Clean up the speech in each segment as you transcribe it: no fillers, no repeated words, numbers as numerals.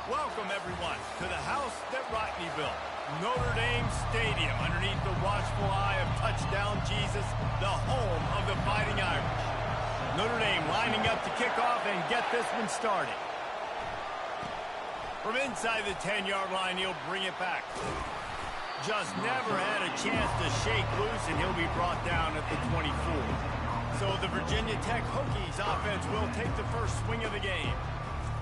Welcome, everyone, to the house that Rodney built. Notre Dame Stadium, underneath the watchful eye of Touchdown Jesus, the home of the Fighting Irish. Notre Dame lining up to kick off and get this one started. From inside the 10-yard line, he'll bring it back. Just never had a chance to shake loose, and he'll be brought down at the 24. So the Virginia Tech Hokies offense will take the first swing of the game.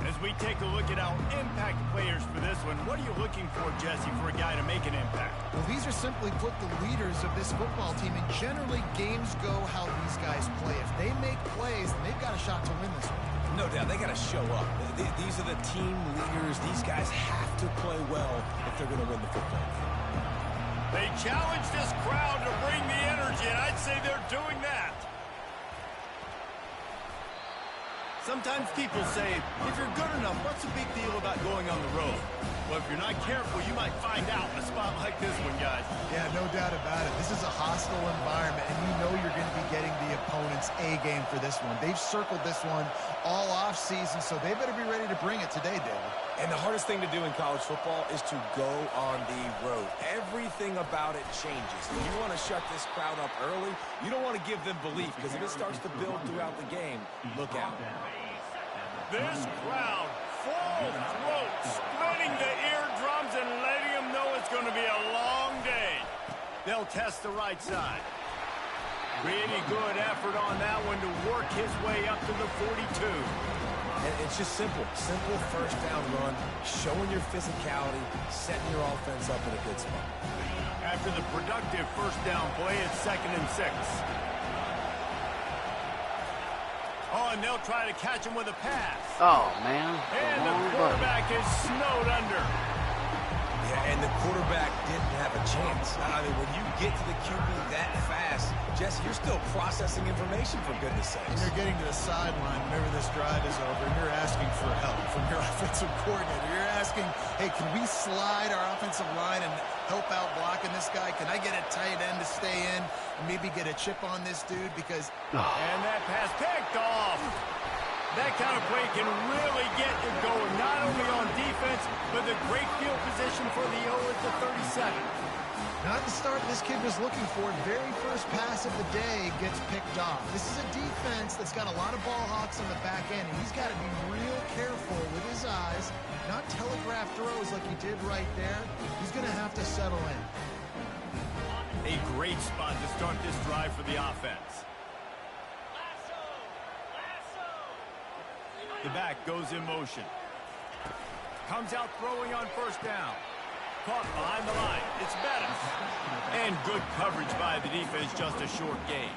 As we take a look at our impact players for this one, what are you looking for, Jesse, for a guy to make an impact? Well, these are simply put the leaders of this football team, and generally games go how these guys play. If they make plays, then they've got a shot to win this one. No doubt, they got to show up. These are the team leaders. These guys have to play well if they're going to win the football game. They challenge this crowd to bring the energy, and I'd say they're doing that. Sometimes people say, if you're good enough, what's the big deal about going on the road? Well, if you're not careful, you might find out in a spot like this one, guys. Yeah, no doubt about it. This is a hostile environment, and you know you're going to be getting the opponent's A game for this one. They've circled this one all offseason, so they better be ready to bring it today, David. And the hardest thing to do in college football is to go on the road. Everything about it changes. If you want to shut this crowd up early, you don't want to give them belief, because if it starts to build throughout the game, look out. This crowd, full throat, splitting the eardrums and letting them know it's going to be a long day. They'll test the right side. Really good effort on that one to work his way up to the 42. And it's just simple first down run, showing your physicality, setting your offense up in a good spot. After the productive first down play, it's 2nd and 6. Oh, and they'll try to catch him with a pass. Oh, man. And the quarterback is snowed under. Yeah, and the quarterback didn't have a chance. I mean, when you get to the QB that fast, Jesse, you're still processing information, for goodness sakes. And you're getting to the sideline whenever this drive is over, and you're asking for help from your offensive coordinator. You're asking, hey, can we slide our offensive line and help out blocking this guy? Can I get a tight end to stay in and maybe get a chip on this dude? Because and that pass picked off. That kind of play can really get you going, not only on defense, but the great field position for the O at the 37. Not the start this kid was looking for. Very first pass of the day gets picked off. This is a defense that's got a lot of ball hawks on the back end, and he's got to be real careful with his eyes, not telegraph throws like he did right there. He's going to have to settle in. A great spot to start this drive for the offense. The back goes in motion. Comes out throwing on first down. Caught behind the line. It's Bettis. And good coverage by the defense, just a short gain.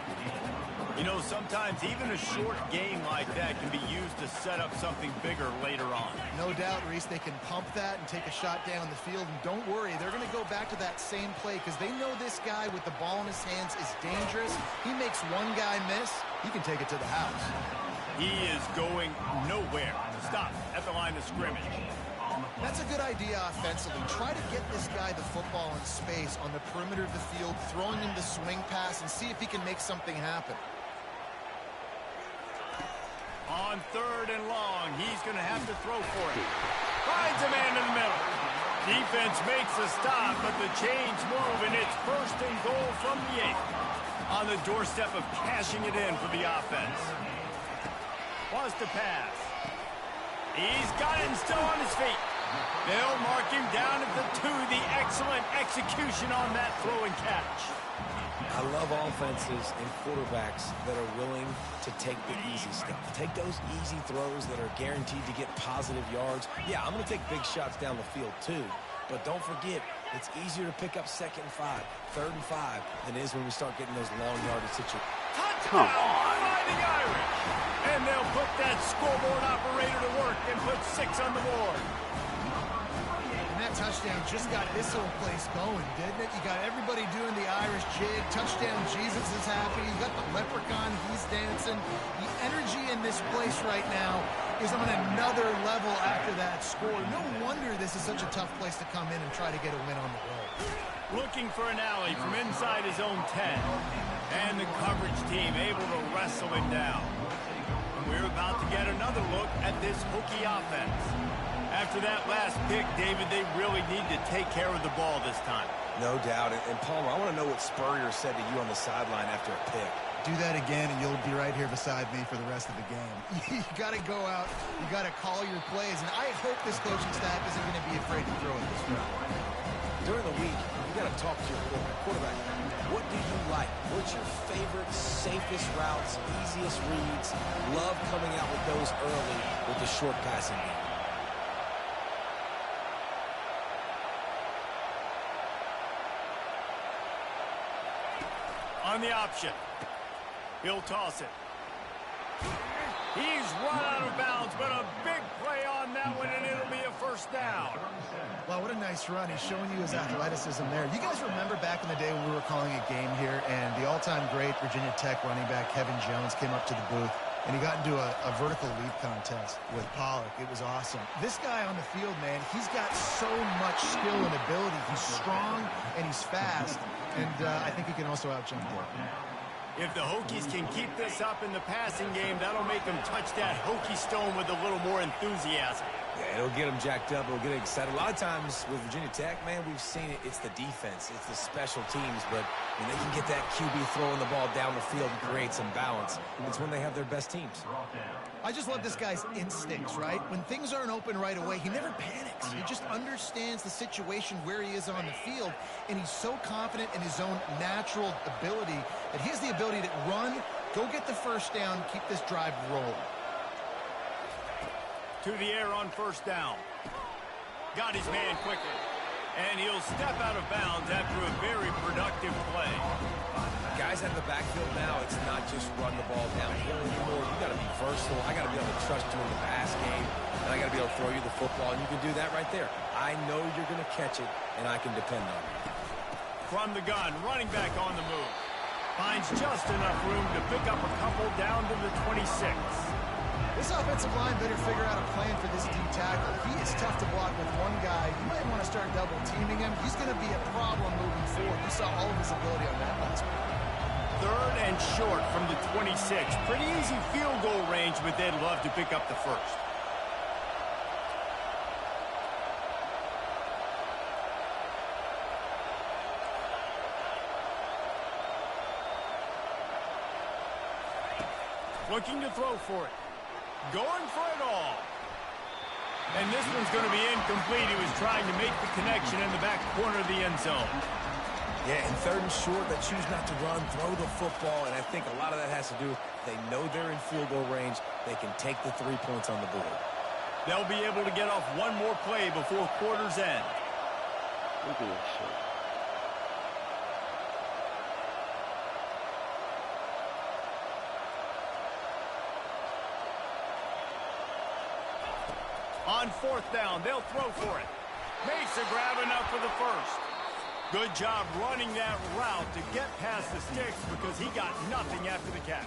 You know, sometimes even a short game like that can be used to set up something bigger later on. No doubt, Reese, they can pump that and take a shot down the field. And don't worry, they're going to go back to that same play because they know this guy with the ball in his hands is dangerous. He makes one guy miss, he can take it to the house. He is going nowhere. Stop at the line of scrimmage. That's a good idea offensively. Try to get this guy the football in space on the perimeter of the field, throwing him the swing pass, and see if he can make something happen. On 3rd and long, he's going to have to throw for it. Finds a man in the middle. Defense makes a stop, but the chains move, and it's 1st and goal from the 8. On the doorstep of cashing it in for the offense. Wants to pass. He's got it and still on his feet. They'll mark him down at the 2. The excellent execution on that throw and catch. I love offenses and quarterbacks that are willing to take the easy stuff. Take those easy throws that are guaranteed to get positive yards. Yeah, I'm going to take big shots down the field too. But don't forget, it's easier to pick up 2nd and 5, 3rd and 5 than it is when we start getting those long yardage situations. Touchdown, Fighting Irish! And they'll put that scoreboard operator to work and put 6 on the board. And that touchdown just got this whole place going, didn't it? You got everybody doing the Irish jig. Touchdown Jesus is happy. You got the leprechaun, he's dancing. The energy in this place right now is on another level after that score. No wonder this is such a tough place to come in and try to get a win on the road. Looking for an alley from inside his own 10. And the coverage team able to wrestle him down. And we're about to get another look at this Hokie offense. After that last pick, David, they really need to take care of the ball this time. No doubt. And Palmer, I want to know what Spurrier said to you on the sideline after a pick. Do that again, and you'll be right here beside me for the rest of the game. You got to go out. You got to call your plays, and I hope this coaching staff isn't going to be afraid to throw it this route. During the week, you got to talk to your quarterback. What do you like? What's your favorite, safest routes, easiest reads? Love coming out with those early with the short passing game. On the option. He'll toss it. He's run out of bounds, but a big play on that one, and it'll be a first down. Wow, what a nice run. He's showing you his athleticism there. You guys remember back in the day when we were calling a game here, and the all-time great Virginia Tech running back Kevin Jones came up to the booth, and he got into a vertical leap contest with Pollock. It was awesome. This guy on the field, man, he's got so much skill and ability. He's strong, and he's fast, and I think he can also out-jump there. If the Hokies can keep this up in the passing game, that'll make them touch that Hokie stone with a little more enthusiasm. Yeah, it'll get them jacked up. It'll get them excited. A lot of times with Virginia Tech, man, we've seen it. It's the defense. It's the special teams. But when they can get that QB throwing the ball down the field and create some balance, it's when they have their best teams. I just love this guy's instincts, right? When things aren't open right away, he never panics. He just understands the situation where he is on the field, and he's so confident in his own natural ability that he has the ability to run, go get the first down, keep this drive rolling. To the air on first down. Got his man quickly. And he'll step out of bounds after a very productive play. Guys out of the backfield now, it's not just run the ball downhill anymore. You got to be versatile. I got to be able to trust you in the pass game, and I got to be able to throw you the football, and you can do that right there. I know you're going to catch it, and I can depend on it. From the gun, running back on the move. Finds just enough room to pick up a couple down to the 26. This offensive line better figure out a plan for this D tackle. He is tough to block with one guy. You might want to start double teaming him. He's going to be a problem moving forward. You saw all of his ability on that last one. Third and short from the 26. Pretty easy field goal range, but they'd love to pick up the first. Looking to throw for it. Going for it all. And this one's going to be incomplete. He was trying to make the connection in the back corner of the end zone. Yeah, and third and short, they choose not to run, throw the football, and I think a lot of that has to do with they know they're in field goal range. They can take the 3 points on the board. They'll be able to get off one more play before quarter's end. Look at this shit. On fourth down, they'll throw for it. Makes a grab enough for the first. Good job running that route to get past the sticks because he got nothing after the catch.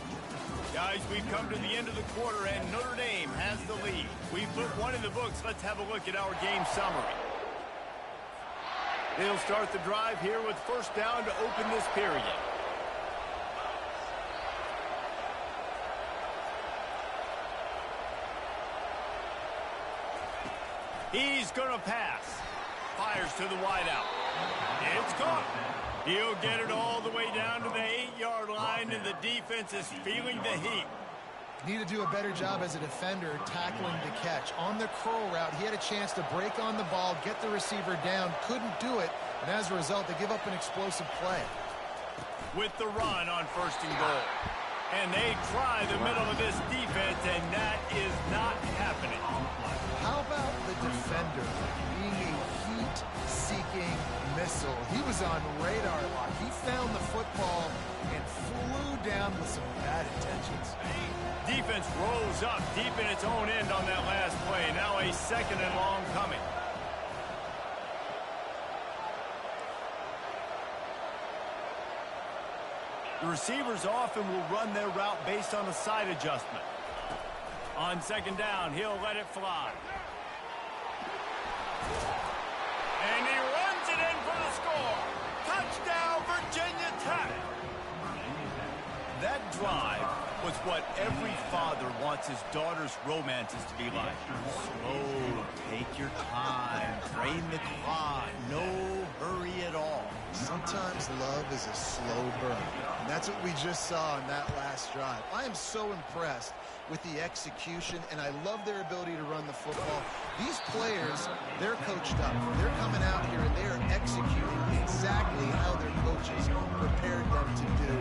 Guys, we've come to the end of the quarter, and Notre Dame has the lead. We've put one in the books. Let's have a look at our game summary. They'll start the drive here with first down to open this period. He's going to pass. Fires to the wideout. It's caught. He'll get it all the way down to the 8-yard line, and the defense is feeling the heat. Need to do a better job as a defender tackling the catch. On the curl route, he had a chance to break on the ball, get the receiver down, couldn't do it, and as a result, they give up an explosive play. With the run on first and goal. And they try the middle of this defense, and that is not happening. How about the defender being a heat-seeking missile? He was on radar lock. He found the football and flew down with some bad intentions. Defense rolls up deep in its own end on that last play. Now a second and long coming. The receivers often will run their route based on a side adjustment. On second down, he'll let it fly. And he runs it in for the score. Touchdown, Virginia Tech. That drive was what every father wants his daughter's romances to be like. Slow, take your time, drain the clock, no hurry at all. Sometimes love is a slow burn, and that's what we just saw in that last drive. I am so impressed with the execution, and I love their ability to run the football. These players, they're coached up. They're coming out here, and they're executing exactly how their coaches prepared them to do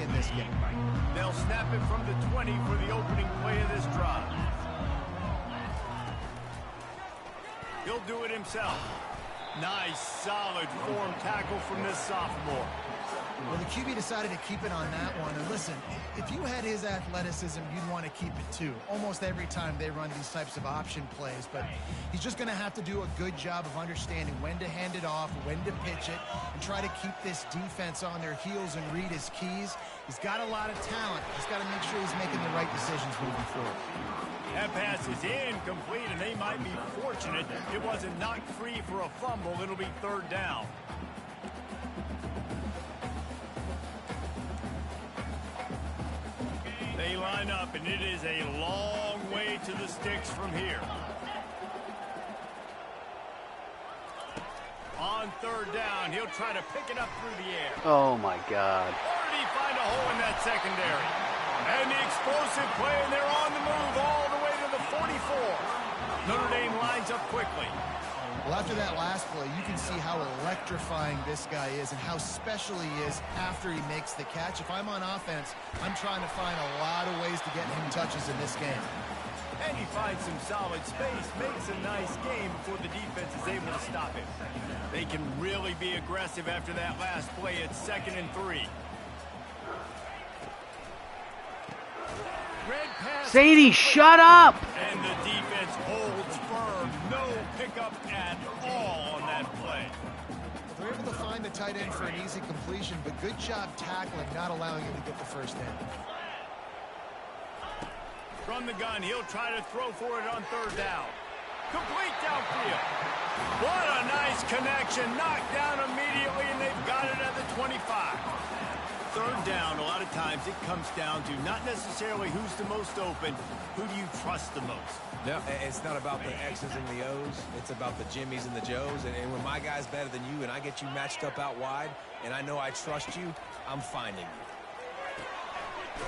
in this game. They'll snap it from the 20 for the opening play of this drive. He'll do it himself. Nice, solid form tackle from this sophomore. Well, the QB decided to keep it on that one. And listen, if you had his athleticism, you'd want to keep it too. Almost every time they run these types of option plays. But he's just going to have to do a good job of understanding when to hand it off, when to pitch it, and try to keep this defense on their heels and read his keys. He's got a lot of talent. He's got to make sure he's making the right decisions moving forward. That pass is incomplete, and they might be fortunate it wasn't knocked free for a fumble. It'll be third down. They line up, and it is a long way to the sticks from here. On third down, he'll try to pick it up through the air. Oh, my God. Or did he find a hole in that secondary? And the explosive play, and they're on the move all the way to the 44. Notre Dame lines up quickly. Well, after that last play, you can see how electrifying this guy is and how special he is after he makes the catch. If I'm on offense, I'm trying to find a lot of ways to get him touches in this game. And he finds some solid space, makes a nice game before the defense is able to stop him. They can really be aggressive after that last play. It's 2nd and 3. Sadie, shut up! And the defense holds firm. No pickup at all on that play. They're able to find the tight end for an easy completion, but good job tackling, not allowing him to get the first down. From the gun, he'll try to throw for it on third down. Complete downfield. What a nice connection. Knocked down immediately, and they've got it at the 25. Third down, a lot of times it comes down to not necessarily who's the most open, who do you trust the most? No, it's not about the X's and the O's. It's about the Jimmies and the Joes. And when my guy's better than you and I get you matched up out wide and I know I trust you, I'm finding you.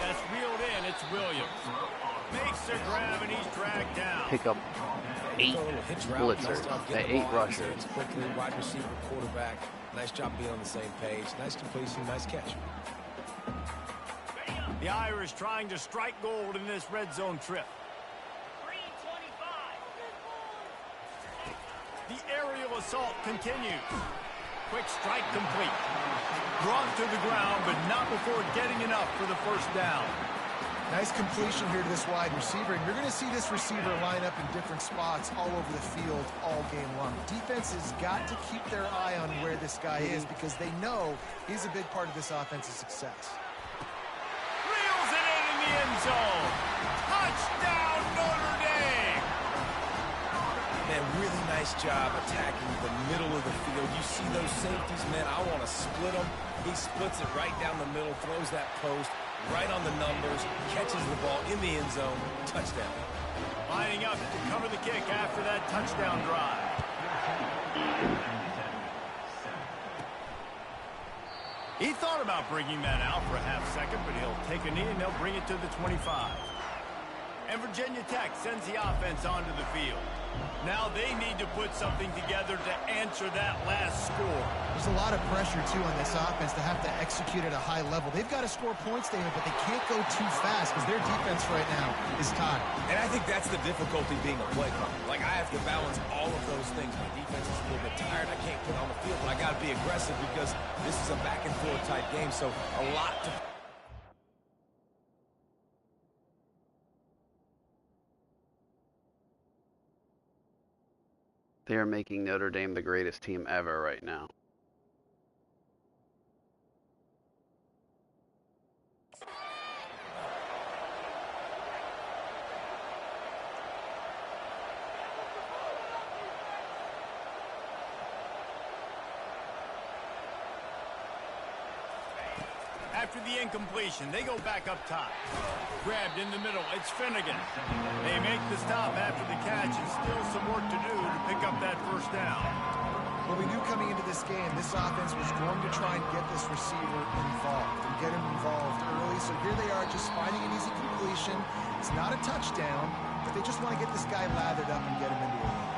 That's reeled in. It's Williams. Makes the grab, and he's dragged down. Pick up 8 blitzers, the 8 rushers. Quickly, wide receiver, quarterback. Nice job being on the same page. Nice completion, nice catch. The Irish trying to strike gold in this red zone trip. The aerial assault continues. Quick strike complete. Brought to the ground, but not before getting enough for the first down. Nice completion here to this wide receiver, and you're going to see this receiver line up in different spots all over the field all game long. Defense has got to keep their eye on where this guy is because they know he's a big part of this offense's success. Reels it in the end zone. Touchdown, Notre Dame. Man, really nice job attacking the middle of the field. You see those safeties, man, I want to split them. He splits it right down the middle, throws that post, right on the numbers, catches the ball in the end zone, touchdown. Lining up to cover the kick after that touchdown drive. He thought about bringing that out for a half second, but he'll take a knee and they'll bring it to the 25. And Virginia Tech sends the offense onto the field. Now they need to put something together to answer that last score. There's a lot of pressure, too, on this offense to have to execute at a high level. They've got to score points, David, but they can't go too fast because their defense right now is tired. And I think that's the difficulty being a play caller. Like, I have to balance all of those things. My defense is a little bit tired. I can't put it on the field, but I got to be aggressive because this is a back-and-forth type game, so a lot to... They are making Notre Dame the greatest team ever right now. After after the incompletion. They go back up top. Grabbed in the middle. It's Finnegan. They make the stop after the catch, and still some work to do to pick up that first down. Well, we knew coming into this game, this offense was going to try and get this receiver involved and get him involved early. So here they are just finding an easy completion. It's not a touchdown, but they just want to get this guy lathered up and get him into a lead.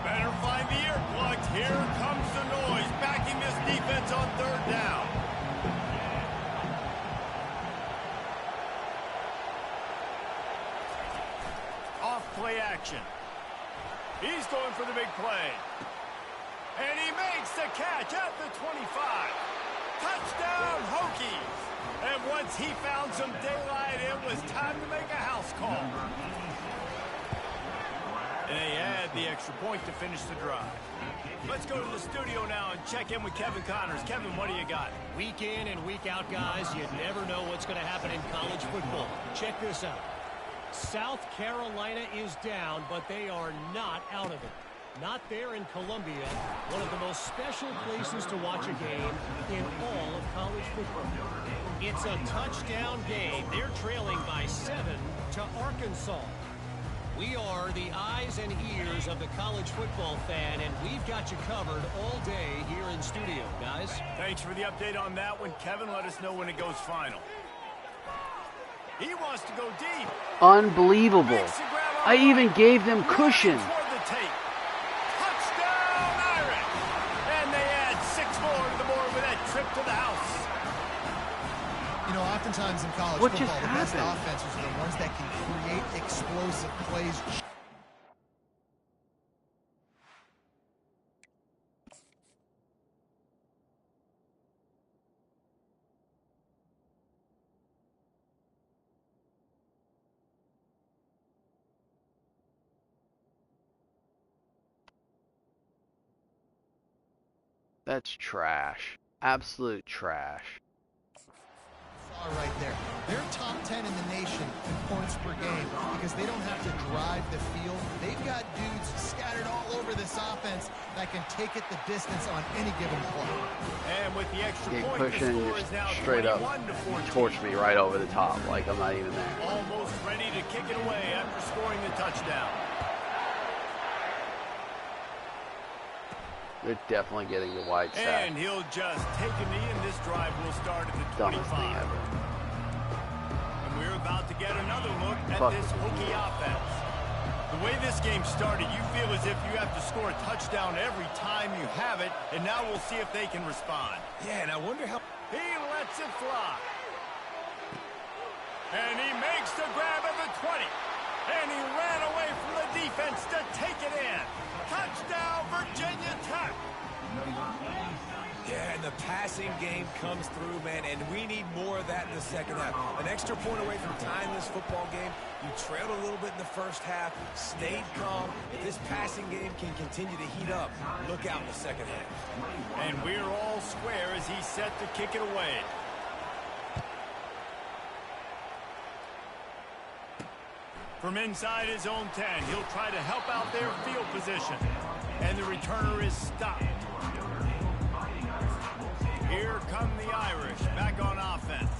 Better find the earplugs. Here comes the noise, backing this defense on third down. Off play action. He's going for the big play. And he makes the catch at the 25. Touchdown, Hokies. And once he found some daylight, it was time to make a house call. And they add the extra point to finish the drive. Let's go to the studio now and check in with Kevin Connors. Kevin, what do you got? Week in and week out, guys, you never know what's going to happen in college football. Check this out. South Carolina is down, but they are not out of it. Not there in Columbia, one of the most special places to watch a game in all of college football. It's a touchdown game. They're trailing by 7 to Arkansas. We are the eyes and ears of the college football fan, and we've got you covered all day here in studio, guys. Thanks for the update on that one, Kevin. Let us know when it goes final. He wants to go deep. Unbelievable. I even gave them cushion. Touchdown, Irish. And they add 6 more to the board with that trip to the house. You know, oftentimes in college What football, just the best happened? offenses are the ones that can create explosive plays. That's trash. Absolute trash. Right there. They're top 10 in the nation in points per game because they don't have to drive the field. They've got dudes scattered all over this offense that can take it the distance on any given play. And with the extra Get point, the pushing score just is now straight up 21-14. torch me right over the top like I'm not even there. Almost ready to kick it away after scoring the touchdown. They're definitely getting the white sack. And he'll just take a knee, and this drive will start at the Dumbest thing 25. ever. And we're about to get another look at Fuck. this Hokie offense. The way this game started, you feel as if you have to score a touchdown every time you have it, and now we'll see if they can respond. Yeah, and I wonder how... He lets it fly. And he makes the grab at the 20. And he ran away from the defense to take it in. Touchdown, Virginia Tech. Yeah, and the passing game comes through, man, and we need more of that in the second half. An extra point away from tying this football game. You trailed a little bit in the first half, stayed calm. If this passing game can continue to heat up, look out in the second half. And we're all square as he's set to kick it away. From inside his own 10, he'll try to help out their field position. And the returner is stopped. Here come the Irish, back on offense.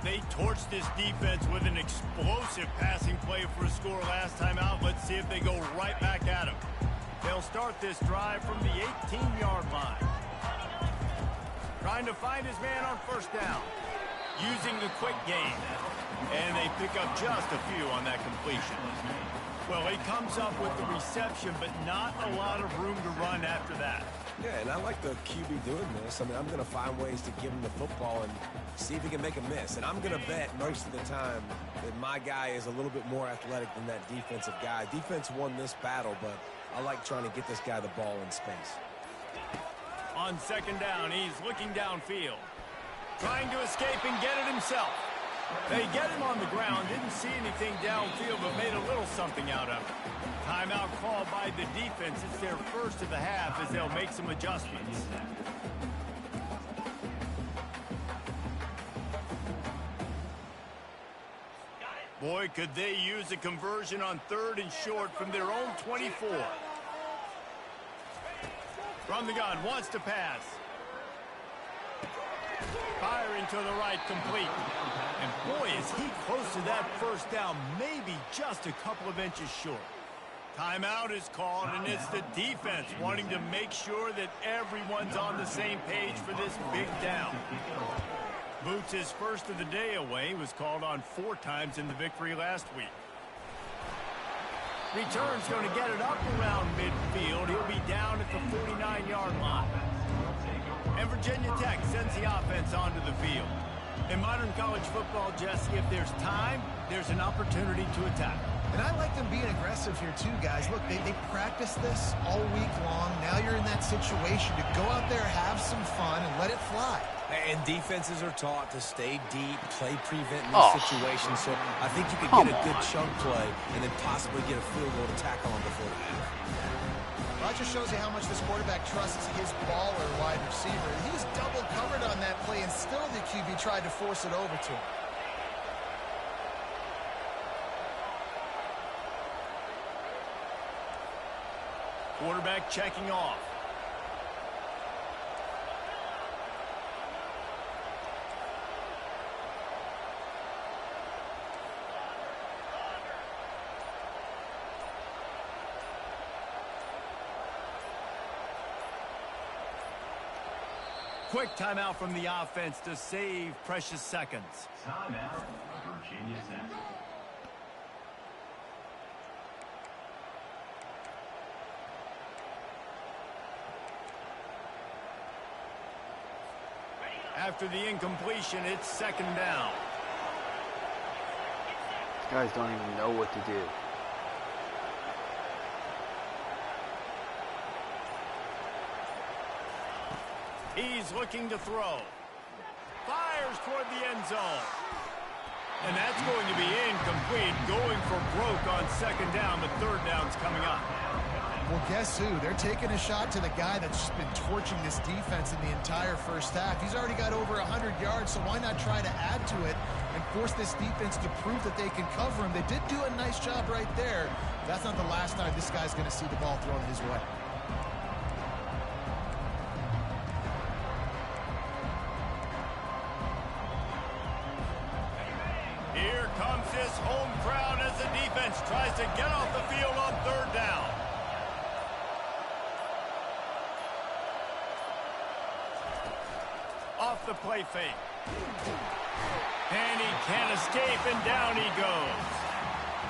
They torched this defense with an explosive passing play for a score last time out. Let's see if they go right back at him. They'll start this drive from the 18-yard line. Trying to find his man on first down. Using the quick game. And they pick up just a few on that completion. Well, he comes up with the reception, but not a lot of room to run after that. Yeah, and I like the QB doing this. I mean, I'm going to find ways to give him the football and see if he can make a miss. And I'm going to bet most of the time that my guy is a little bit more athletic than that defensive guy. Defense won this battle, but I like trying to get this guy the ball in space. On second down, he's looking downfield. Trying to escape and get it himself. They get him on the ground, didn't see anything downfield, but made a little something out of it. Timeout called by the defense. It's their first of the half as they'll make some adjustments. Boy, could they use a conversion on third and short from their own 24. From the gun, wants to pass. Firing to the right, complete. And boy, is he close to that first down, maybe just a couple of inches short. Timeout is called, and it's the defense wanting to make sure that everyone's on the same page for this big down. Boots' first of the day away was called on 4 times in the victory last week. Return's going to get it up around midfield. He'll be down at the 49-yard line. And Virginia Tech sends the offense onto the field. In modern college football, Jesse, if there's time, there's an opportunity to attack. And I like them being aggressive here too, guys. Look, they practice this all week long. Now you're in that situation to go out there, have some fun, and let it fly. And defenses are taught to stay deep, play prevent in this situation. So I think you could get a good chunk play and then possibly get a field goal to tackle on before the half. Well, that just shows you how much this quarterback trusts his baller wide receiver. He was double covered on that play, and still the QB tried to force it over to him. Quarterback checking off. Quick timeout from the offense to save precious seconds. Timeout, Virginia Tech. After the incompletion, it's second down. These guys don't even know what to do. He's looking to throw. Fires toward the end zone. And that's going to be incomplete. Going for broke on second down, but third down's coming up. Well, guess who? They're taking a shot to the guy that's just been torching this defense in the entire first half. He's already got over 100 yards, so why not try to add to it and force this defense to prove that they can cover him? They did do a nice job right there. That's not the last time this guy's going to see the ball thrown his way. Here comes this home crowd as the defense tries to get off the field on third down. Off the play fake. And he can't escape, and down he goes.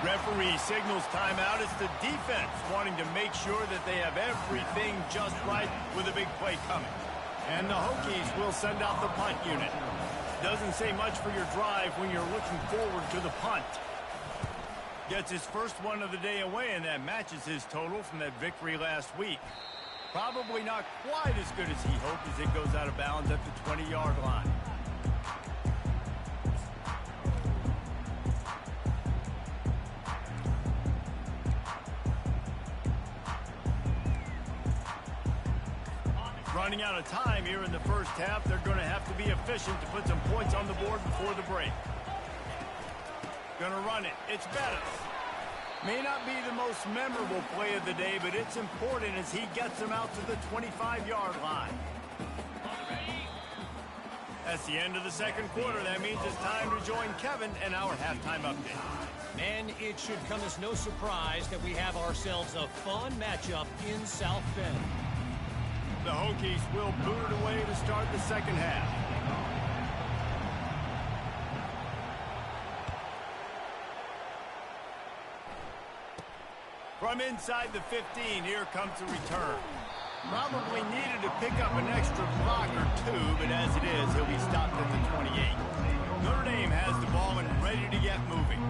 Referee signals timeout. It's the defense wanting to make sure that they have everything just right with a big play coming. And the Hokies will send out the punt unit. Doesn't say much for your drive when you're looking forward to the punt. Gets his first one of the day away, and that matches his total from that victory last week. Probably not quite as good as he hoped as it goes out of bounds at the 20-yard line. Running out of time here in the first half. They're going to have to be efficient to put some points on the board before the break. Going to run it. It's Bettis. May not be the most memorable play of the day, but it's important as he gets them out to the 25-yard line. That's the end of the second quarter. That means it's time to join Kevin and our halftime update. And it should come as no surprise that we have ourselves a fun matchup in South Bend. The Hokies will boot it away to start the second half. From inside the 15, here comes the return. Probably needed to pick up an extra block or two, but as it is, he'll be stopped at the 28. Notre Dame has the ball and ready to get moving.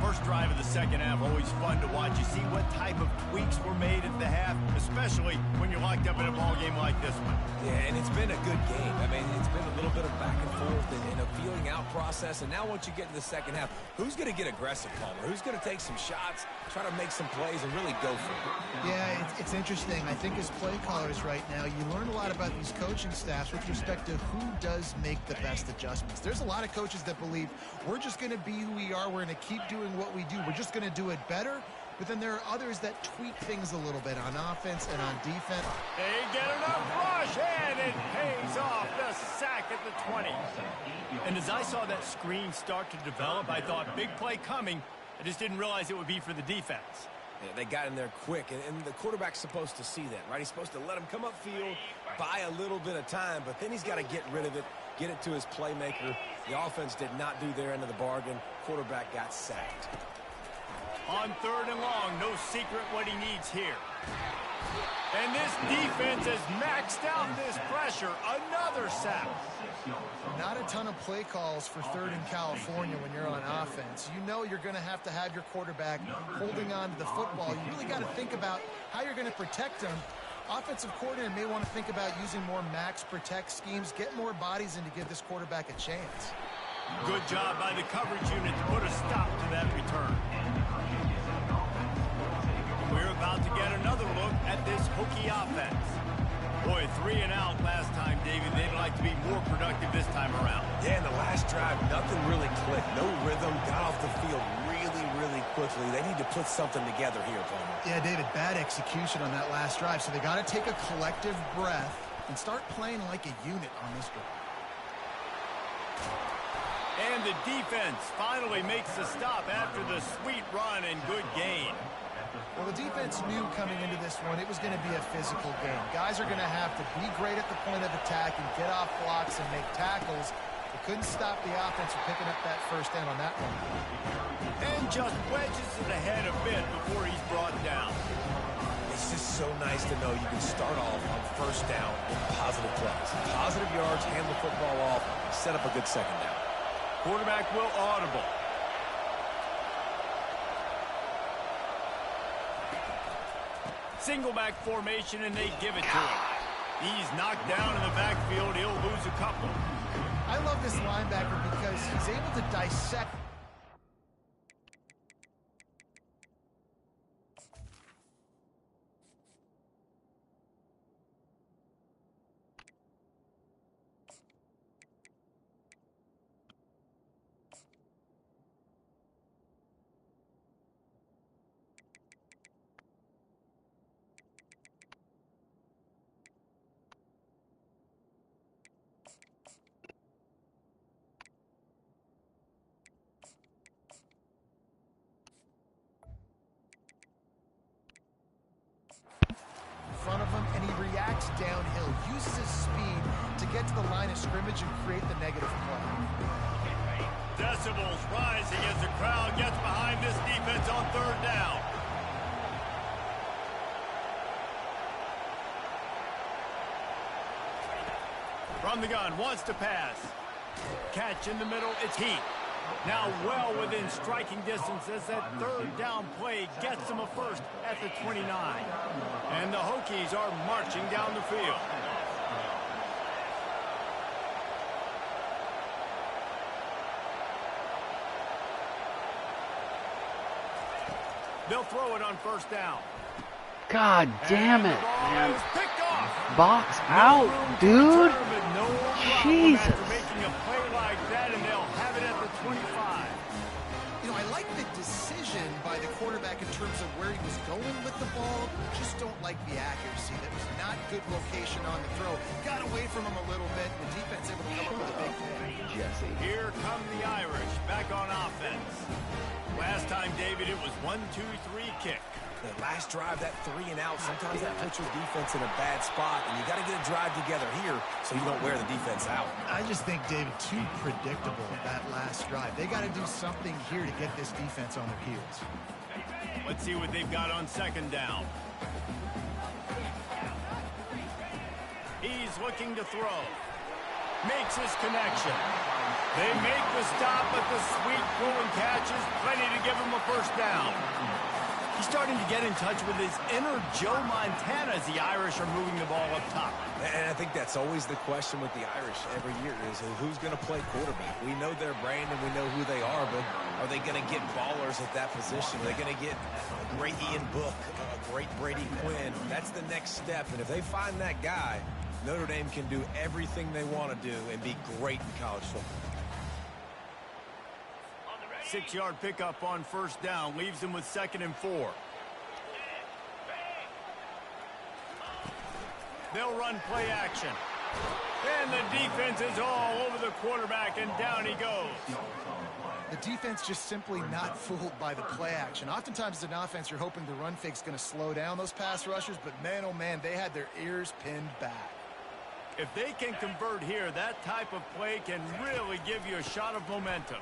First drive of the second half, always fun to watch. You see what type of tweaks were made at the half, especially when you're locked up in a ball game like this one. Yeah, and it's been a good game. I mean, it's been a little bit of back and forth and a feeling out process. And now once you get in the second half, who's going to get aggressive, Palmer? Who's going to take some shots, try to make some plays, and really go for it? Yeah, it's interesting. I think as play callers right now, you learn a lot about these coaching staffs with respect to who does make the best adjustments. There's a lot of coaches that believe we're just going to be who we are. We're going to keep doing what we do. We're just going to do it better. But then there are others that tweak things a little bit on offense and on defense. They get enough rush, and it pays off. The sack at the 20. And as I saw that screen start to develop, I thought big play coming. I just didn't realize it would be for the defense. Yeah, they got in there quick, and the quarterback's supposed to see that, right? He's supposed to let him come upfield, buy a little bit of time, but then he's got to get rid of it, get it to his playmaker. The offense did not do their end of the bargain. Quarterback got sacked. On 3rd and long, no secret what he needs here. And this defense has maxed out this pressure. Another sack. Not a ton of play calls for 3rd in California when you're on offense. You know you're going to have your quarterback holding on to the football. You really got to think about how you're going to protect him. Offensive coordinator may want to think about using more max protect schemes, get more bodies in to give this quarterback a chance. Good job by the coverage unit to put a stop to that return. We're about to get another look at this Hokie offense. Boy, 3 and out last time, David. They'd like to be more productive this time around. Yeah, in the last drive, nothing really clicked. No rhythm, got off the field really quickly. They need to put something together here, Palmer. Yeah, David, bad execution on that last drive. So they got to take a collective breath and start playing like a unit on this drive. And the defense finally makes the stop after the sweet run and good gain. Well, the defense knew coming into this one it was going to be a physical game. Guys are going to have to be great at the point of attack and get off blocks and make tackles. They couldn't stop the offense from picking up that first down on that one. And just wedges it ahead a bit before he's brought down. It's just so nice to know you can start off on 1st down with positive plays. Positive yards, hand the football off, set up a good 2nd down. Quarterback will audible. Single back formation, and they give it to him. He's knocked down in the backfield. He'll lose a couple. I love this linebacker because he's able to dissect. Front of him, and he reacts downhill, uses his speed to get to the line of scrimmage and create the negative play. Decibels rising as the crowd gets behind this defense on 3rd down. From the gun, wants to pass. Catch in the middle, it's Heat. Now well within striking distance as that 3rd down play gets them a first at the 29. And the Hokies are marching down the field. They'll throw it on 1st down. God damn it, man. Picked off. Box out, dude. Jesus. Making a play like that, and they'll have it at the 25. You know, I like the decision by the quarterback in terms of where he was going with the ball. Just don't like the accuracy. That was not good location on the throw. Got away from him a little bit. The defense able to come up with a big play. Jesse. Here come the Irish back on offense. Last time, David, it was 1-2-3 kick. The last drive, that 3 and out, sometimes that puts your defense in a bad spot, and you got to get a drive together here so you don't wear the defense out. I just think, David, too predictable that last drive. They got to do something here to get this defense on their heels. Let's see what they've got on 2nd down. He's looking to throw. Makes his connection. They make the stop, but the sweet throwing catch is plenty to give him a first down. He's starting to get in touch with his inner Joe Montana as the Irish are moving the ball up top. And I think that's always the question with the Irish every year is who's going to play quarterback. We know their brand and we know who they are, but are they going to get ballers at that position? Are they going to get a great Ian Book, a great Brady Quinn? That's the next step. And if they find that guy, Notre Dame can do everything they want to do and be great in college football. 6-yard pickup on first down. Leaves them with 2nd and 4. They'll run play action. And the defense is all over the quarterback, and down he goes. The defense just simply not fooled by the play action. Oftentimes as an offense, you're hoping the run fake's going to slow down those pass rushers, but man, oh man, they had their ears pinned back. If they can convert here, that type of play can really give you a shot of momentum.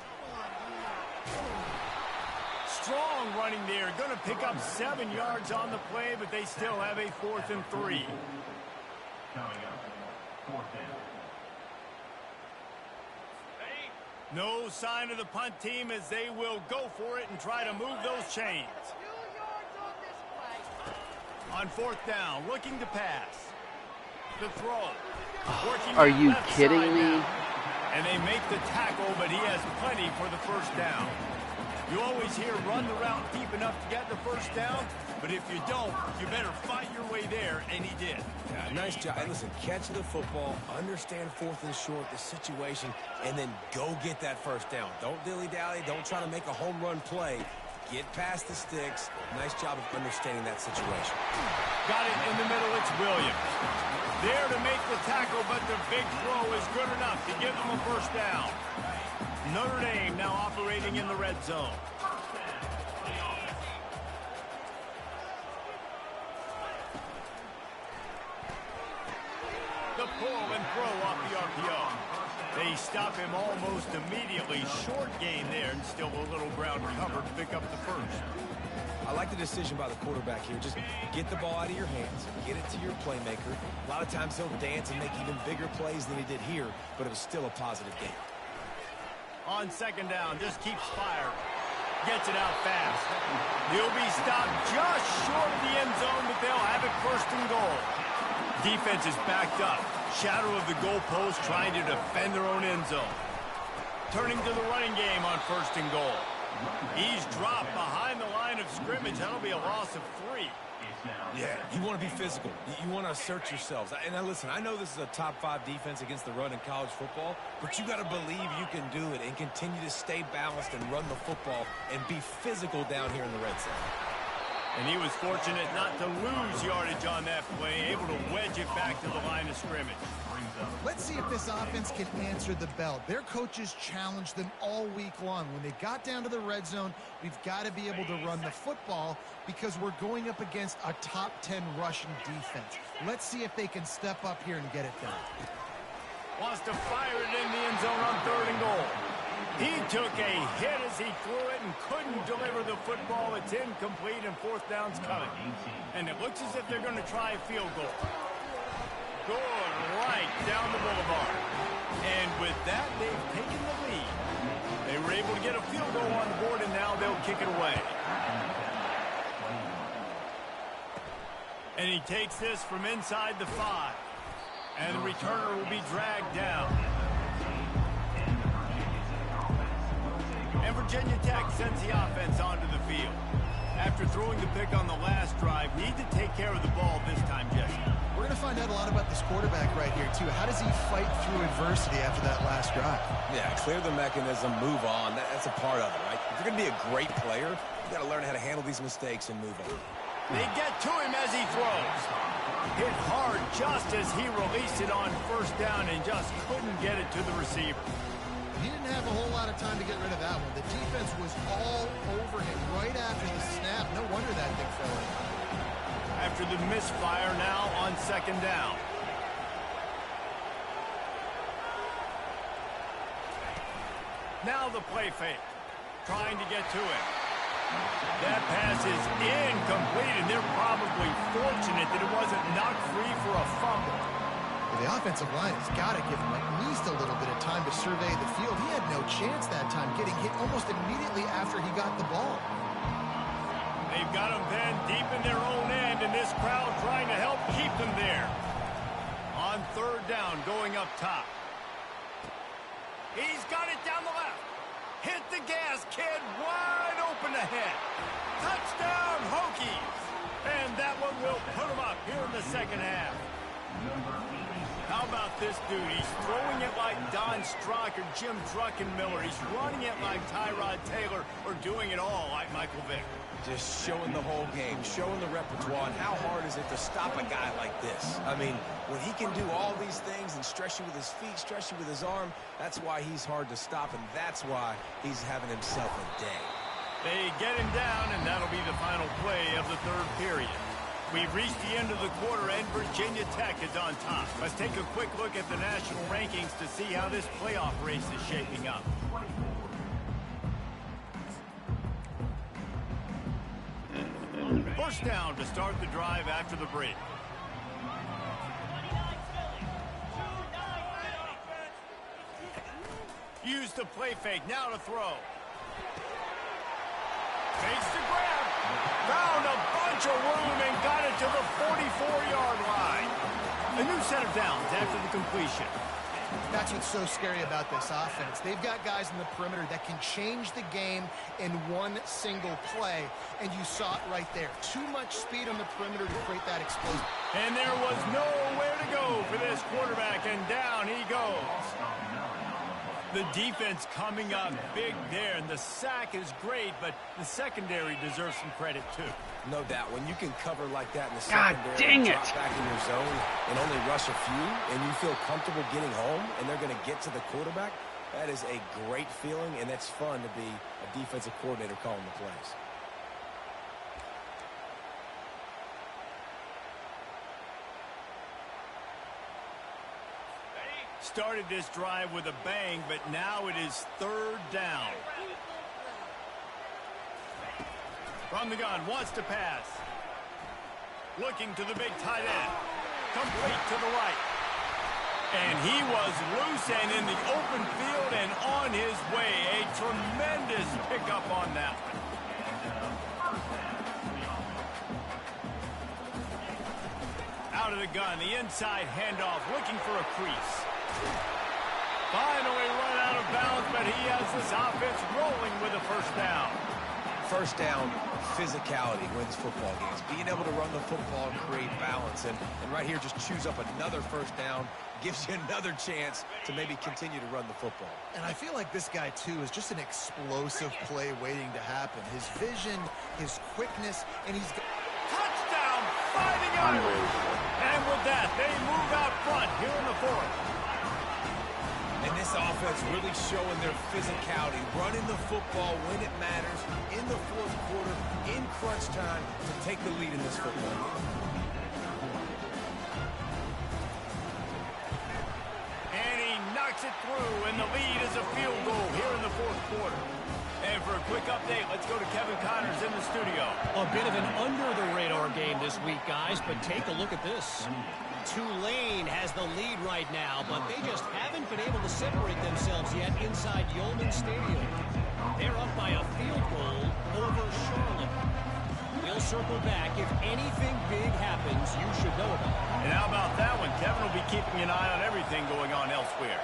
Strong running there. Going to pick up 7 yards on the play, but they still have a 4th and 3. Coming up, 4th down. No sign of the punt team as they will go for it and try to move those chains. On 4th down, looking to pass. The throw. Are you kidding me? And they make the tackle, but he has plenty for the first down. You always hear run the route deep enough to get the first down, but if you don't, you better fight your way there, and he did. Yeah, nice job. Hey, listen, catch the football, understand 4th and short, the situation, and then go get that first down. Don't dilly-dally. Don't try to make a home run play. Get past the sticks. Nice job of understanding that situation. Got it in the middle. It's Williams. There to make the tackle, but the big throw is good enough to give them a first down. Notre Dame now operating in the red zone. The pull and throw off the RPO. They stop him almost immediately. Short gain there, and still a little ground covered to pick up the first. I like the decision by the quarterback here. Just get the ball out of your hands, get it to your playmaker. A lot of times he'll dance and make even bigger plays than he did here, but it was still a positive game. On 2nd down, just keeps firing. Gets it out fast. He'll be stopped just short of the end zone, but they'll have it 1st and goal. Defense is backed up. Shadow of the goalpost, trying to defend their own end zone. Turning to the running game on 1st and goal. He's dropped behind the line of scrimmage. That'll be a loss of 3. Yeah, you want to be physical. You want to assert yourselves. And now listen, I know this is a top 5 defense against the run in college football, but you got to believe you can do it and continue to stay balanced and run the football and be physical down here in the red zone. And he was fortunate not to lose yardage on that play, able to wedge it back to the line of scrimmage. Let's see if this offense can answer the bell. Their coaches challenged them all week long. When they got down to the red zone, we've got to be able to run the football because we're going up against a top 10 rushing defense. Let's see if they can step up here and get it done. Wants to fire it in the end zone on 3rd and goal. He took a hit as he threw it and couldn't deliver the football. It's incomplete, and 4th down's coming. And it looks as if they're going to try a field goal. Good right down the boulevard. And with that, they've taken the lead. They were able to get a field goal on the board, and now they'll kick it away. And he takes this from inside the 5. And the returner will be dragged down. And Virginia Tech sends the offense onto the field. After throwing the pick on the last drive, need to take care of the ball this time, Jesse. We're going to find out a lot about this quarterback right here, too. How does he fight through adversity after that last drive? Yeah, clear the mechanism, move on. That's a part of it, right? If you're going to be a great player, you got to learn how to handle these mistakes and move on. They get to him as he throws. Hit hard just as he released it on 1st down and just couldn't get it to the receiver. He didn't have a whole lot of time to get rid of that one. The defense was all over him right after the snap. No wonder that thing fell in. After the misfire, now on 2nd down. Now the play fake. Trying to get to it. That pass is incomplete, and they're probably fortunate that it wasn't knocked free for a fumble. The offensive line has got to give him at least a little bit of time to survey the field. He had no chance that time, getting hit almost immediately after he got the ball. They've got him then deep in their own end, and this crowd trying to help keep them there. On 3rd down, going up top. He's got it down the left. Hit the gas, kid. Wide open ahead. Touchdown, Hokies. And that one will put them up here in the 2nd half. How about this dude? He's throwing it like Don Strock or Jim Druckenmiller. He's running it like Tyrod Taylor or doing it all like Michael Vick. Just showing the whole game, showing the repertoire, and how hard is it to stop a guy like this? I mean, when he can do all these things and stretch you with his feet, stretch you with his arm, that's why he's hard to stop, and that's why he's having himself a day. They get him down, and that'll be the final play of the third period. We've reached the end of the quarter, and Virginia Tech is on top. Let's take a quick look at the national rankings to see how this playoff race is shaping up. First down to start the drive after the break. Use the play fake, now to throw. Fakes the grab. Found a bunch of room and got it to the 44-yard line. A new set of downs after the completion. That's what's so scary about this offense. They've got guys in the perimeter that can change the game in one single play, and you saw it right there. Too much speed on the perimeter to create that explosion. And there was nowhere to go for this quarterback, and down he goes. The defense coming up big there, and the sack is great, but the secondary deserves some credit too. No doubt. When you can cover like that in the God secondary, dang it. drop back in your zone, and only rush a few, and you feel comfortable getting home, and they're going to get to the quarterback, that is a great feeling, and it's fun to be a defensive coordinator calling the plays. Started this drive with a bang, but now it is third down. From the gun, wants to pass. Looking to the big tight end. Complete to the right. And he was loose and in the open field and on his way. A tremendous pickup on that one. Out of the gun, the inside handoff, looking for a crease. Finally run out of bounds, but he has this offense rolling with a first down. First down, physicality wins football games. Being able to run the football and create balance. And right here, just choose up another first down, gives you another chance to maybe continue to run the football. And I feel like this guy, too, is just an explosive play waiting to happen. His vision, his quickness, and he's... Touchdown, Fighting Irish! And with that, they move out front here in the fourth. And this offense really showing their physicality, running the football when it matters, in the fourth quarter, in crunch time, to take the lead in this football game. And he knocks it through, and the lead is a field goal here in the fourth quarter. And for a quick update, let's go to Kevin Connors in the studio. A bit of an under-the-radar game this week, guys, but take a look at this. Tulane has the lead right now, but they just haven't been able to separate themselves yet inside Yulman Stadium. They're up by a field goal over Charlotte. We'll circle back. If anything big happens, you should know about it. And how about that one? Kevin will be keeping an eye on everything going on elsewhere.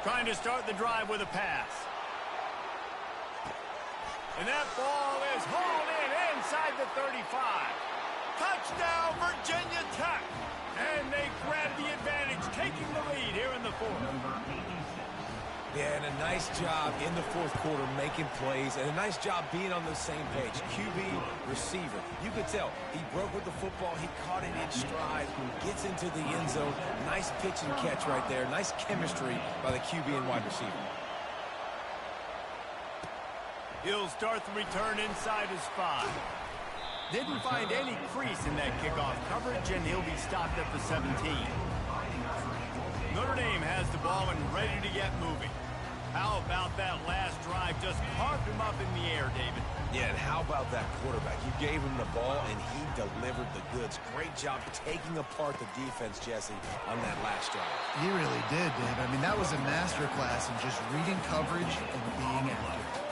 Trying to start the drive with a pass. And that ball is hauled in inside the 35. Touchdown, Virginia Tech. And they grab the advantage, taking the lead here in the fourth. Yeah, and a nice job in the fourth quarter making plays, and a nice job being on the same page. QB, receiver. You could tell he broke with the football. He caught it in stride, gets into the end zone. Nice pitch and catch right there. Nice chemistry by the QB and wide receiver. He'll start the return inside his 5. Didn't find any crease in that kickoff coverage, and he'll be stopped at the 17. Notre Dame has the ball and ready to get moving. How about that last drive? Just carved him up in the air, David. Yeah, and how about that quarterback? You gave him the ball, and he delivered the goods. Great job taking apart the defense, Jesse, on that last drive. He really did, Dave. I mean, that was a masterclass in just reading coverage and being accurate.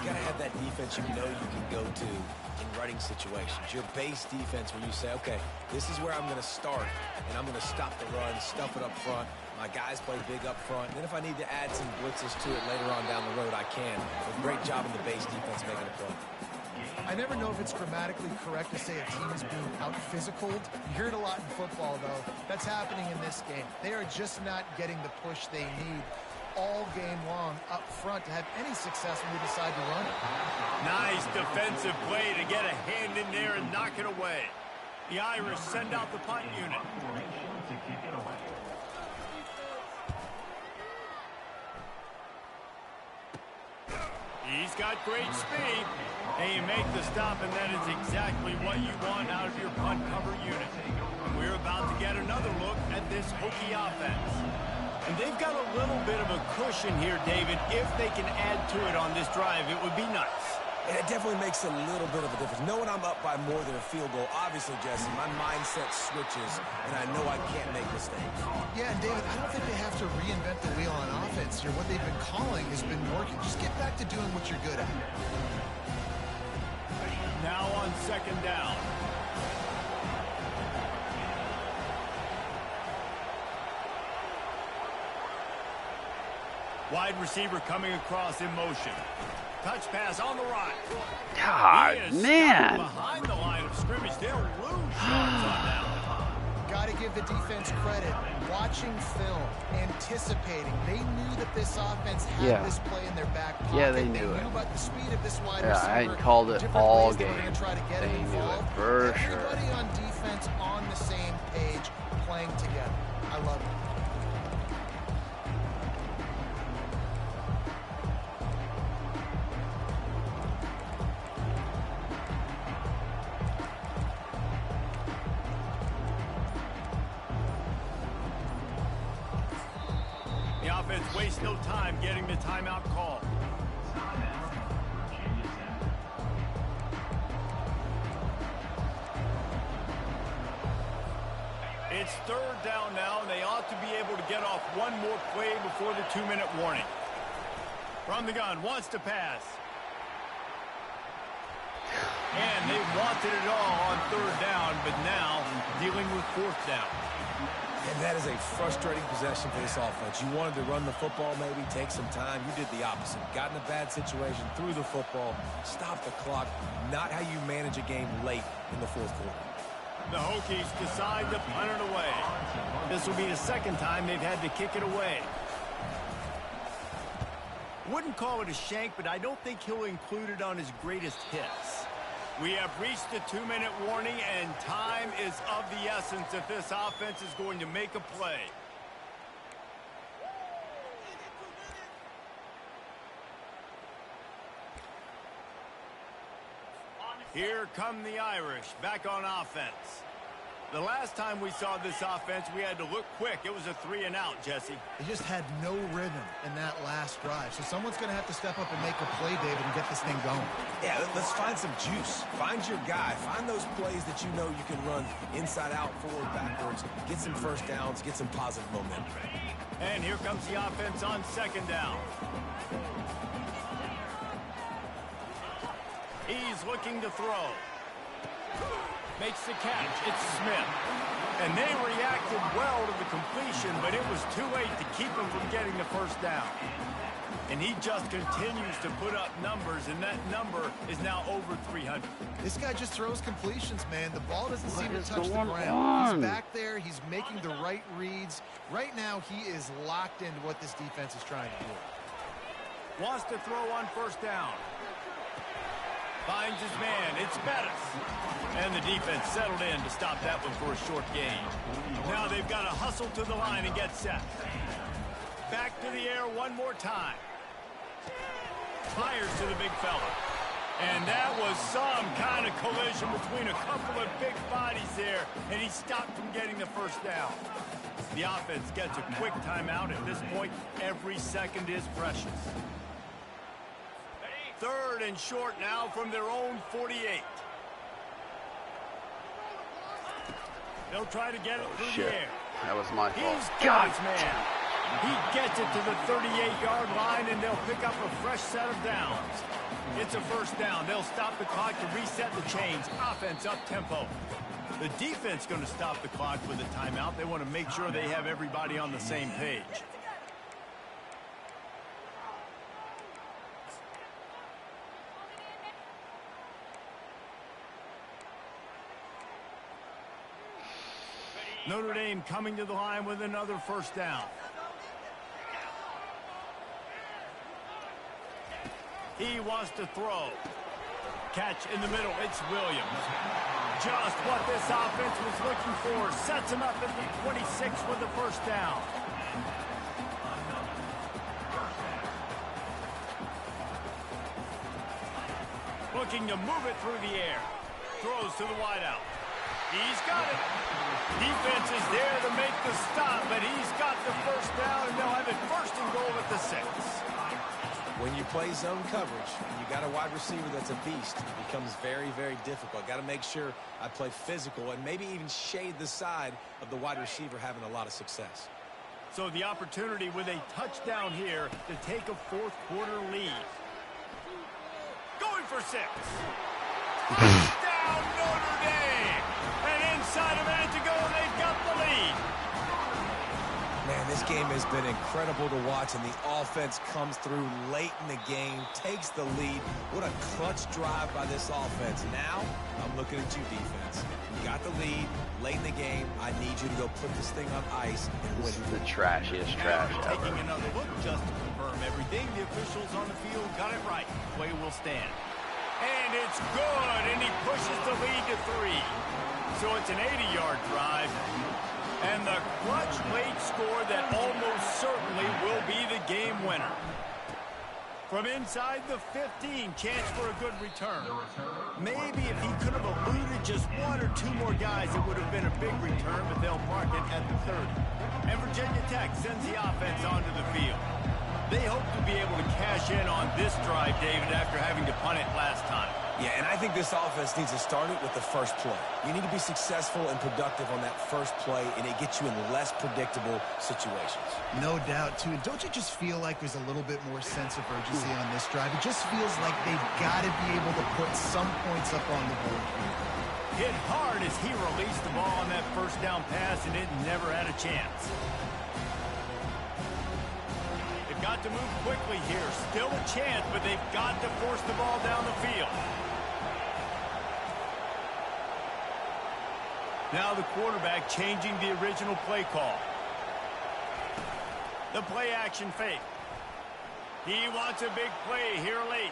You got to have that defense you know you can go to in running situations. Your base defense where you say, okay, this is where I'm going to start, and I'm going to stop the run, stuff it up front, My guys play big up front. And then if I need to add some blitzes to it later on down the road, I can. A great job in the base defense making a play. I never know if it's grammatically correct to say a team is being out-physicaled. You hear it a lot in football, though. That's happening in this game. They are just not getting the push they need all game long up front to have any success when we decide to run it. Nice defensive play to get a hand in there and knock it away. The Irish send out the punt unit. He's got great speed. And you make the stop, and that is exactly what you want out of your punt cover unit. And we're about to get another look at this Hokie offense. And they've got a little bit of a cushion here, David. If they can add to it on this drive, it would be nice. And it definitely makes a little bit of a difference. Knowing I'm up by more than a field goal, obviously, Jesse, my mindset switches, and I know I can't make mistakes. Yeah, and David, I don't think they have to reinvent the wheel on offense here. What they've been calling has been working. Just get back to doing what you're good at. Now on second down. Wide receiver coming across in motion. Touch pass on the right. God, man. Behind the line of scrimmage, they'll lose yards on that. Got to give the defense credit. Watching film, anticipating. They knew that this offense had this play in their back pocket. Yeah, they knew it. Knew about the speed of this wide Yeah, receiver. I called it all game. They knew it for sure. Everybody on defense on the same page, playing together. I love it. The offense wastes no time getting the timeout call. It's third down now, and they ought to be able to get off one more play before the 2-minute warning. From the gun, wants to pass. And they wanted it all on third down, but now dealing with fourth down. And that is a frustrating possession for this offense. You wanted to run the football, maybe take some time. You did the opposite. Got in a bad situation, threw the football, stopped the clock. Not how you manage a game late in the fourth quarter. The Hokies decide to punt it away. This will be the second time they've had to kick it away. Wouldn't call it a shank, but I don't think he'll include it on his greatest hits. We have reached the 2-minute warning, and time is of the essence if this offense is going to make a play. Here come the Irish back on offense. The last time we saw this offense, we had to look quick. It was a 3-and-out, Jesse. They just had no rhythm in that last drive. So someone's going to have to step up and make a play, David, and get this thing going. Yeah, let's find some juice. Find your guy. Find those plays that you know you can run inside out, forward, backwards. Get some first downs. Get some positive momentum. And here comes the offense on second down. He's looking to throw. Makes the catch. It's Smith. And they reacted well to the completion, but it was too late to keep him from getting the first down. And he just continues to put up numbers, and that number is now over 300. This guy just throws completions, man. The ball doesn't seem to touch the going ground. on? He's back there. He's making the right reads. Right now, he is locked into what this defense is trying to do. Wants to throw on first down. Finds his man. It's Bettis. And the defense settled in to stop that one for a short gain. Now they've got to hustle to the line and get set. Back to the air one more time. Fires to the big fella. And that was some kind of collision between a couple of big bodies there, and he stopped from getting the first down. The offense gets a quick timeout. At this point, every second is precious. Third and short now from their own 48. They'll try to get it through the air. That was my fault. He's got his man. He gets it to the 38-yard line, and they'll pick up a fresh set of downs. It's a first down. They'll stop the clock to reset the chains. Offense up tempo. The defense going to stop the clock with a timeout. They want to make sure they have everybody on the same page. Notre Dame coming to the line with another first down. He wants to throw. Catch in the middle. It's Williams. Just what this offense was looking for. Sets him up at the 26 with the first down. Looking to move it through the air. Throws to the wideout. He's got it. Defense is there to make the stop, but he's got the first down, and they'll have it first and goal at the 6. When you play zone coverage and you got a wide receiver that's a beast, it becomes very, very difficult. Got to make sure I play physical and maybe even shade the side of the wide receiver having a lot of success. So the opportunity with a touchdown here to take a fourth quarter lead. Going for 6. Touchdown Notre Dame! And inside a minute to go, they've got the lead. Man, this game has been incredible to watch, and the offense comes through late in the game, takes the lead. What a clutch drive by this offense. Now, I'm looking at you, defense. You got the lead late in the game. I need you to go put this thing on ice and win. This is the trashiest trash ever. Taking another look just to confirm everything. The officials on the field got it right. Play will stand. And it's good, and he pushes the lead to 3. So it's an 80-yard drive. And the clutch late score that almost certainly will be the game winner. From inside the 15, chance for a good return. Maybe if he could have eluded just 1 or 2 more guys, it would have been a big return, but they'll mark it at the 30. And Virginia Tech sends the offense onto the field. They hope to be able to cash in on this drive, David, after having to punt it last time. Yeah, and I think this offense needs to start it with the first play. You need to be successful and productive on that first play, and it gets you in less predictable situations. No doubt, too. And don't you just feel like there's a little bit more sense of urgency on this drive? It just feels like they've got to be able to put some points up on the board here. Hit hard as he released the ball on that first down pass, and it never had a chance. They've got to move quickly here. Still a chance, but they've got to force the ball down the field. Now the quarterback changing the original play call. The play action fake. He wants a big play here late.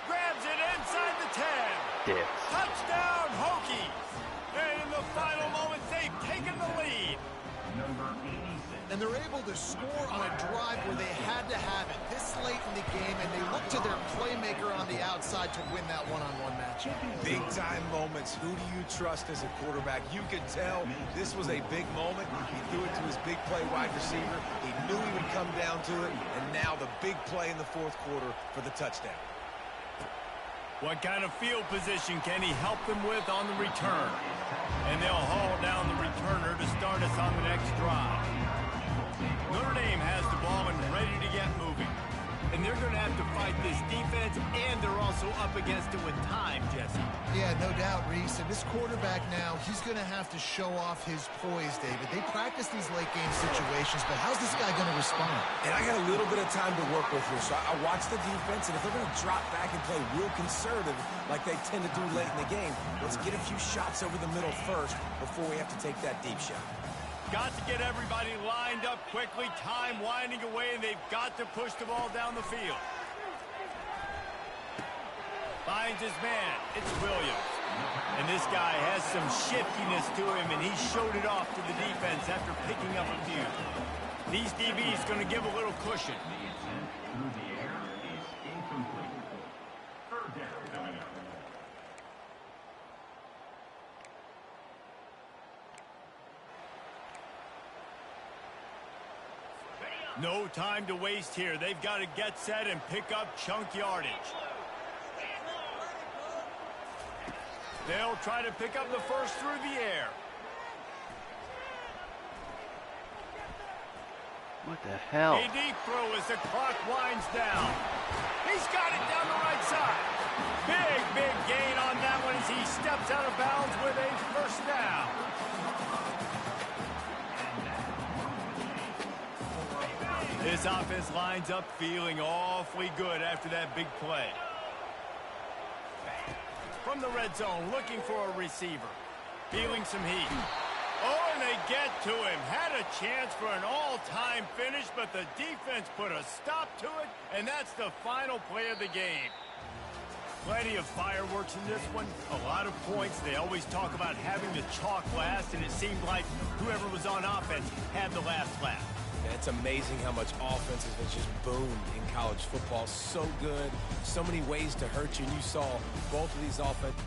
Grabs it inside the 10. Dicks. Touchdown Hokies. And in the final moments, they've taken the lead. And they're able to score on a drive where they had to have it this late in the game, and they look to their playmaker on the outside to win that one-on-one matchup. Big-time moments. Who do you trust as a quarterback? You could tell this was a big moment. He threw it to his big play wide receiver. He knew he would come down to it, and now the big play in the fourth quarter for the touchdown. What kind of field position can he help them with on the return? And they'll haul down the returner to start us on the next drive. Notre Dame has the ball and ready to get moving. And they're going to have to fight this defense, and they're also up against it with time, Jesse. Yeah, no doubt, Reese. And this quarterback now, he's going to have to show off his poise, David. They practice these late-game situations, but how's this guy going to respond? And I got a little bit of time to work with here, so I watch the defense, and if they're going to drop back and play real conservative like they tend to do late in the game, let's get a few shots over the middle first before we have to take that deep shot. Got to get everybody lined up quickly. Time winding away, and they've got to push the ball down the field. Finds his man. It's Williams. And this guy has some shiftiness to him, and he showed it off to the defense after picking up a few. These DBs going to give a little cushion. Through the air is incomplete. Third down coming up. No time to waste here. They've got to get set and pick up chunk yardage. They'll try to pick up the first through the air. What the hell? A deep throw as the clock winds down. He's got it down the right side. Big gain on that one as he steps out of bounds with a first down. This offense lines up feeling awfully good after that big play. From the red zone, looking for a receiver. Feeling some heat. Oh, and they get to him. Had a chance for an all-time finish, but the defense put a stop to it, and that's the final play of the game. Plenty of fireworks in this one. A lot of points. They always talk about having the chalk last, and it seemed like whoever was on offense had the last laugh. And it's amazing how much offense has just boomed in college football. So good. So many ways to hurt you. And you saw both of these offenses.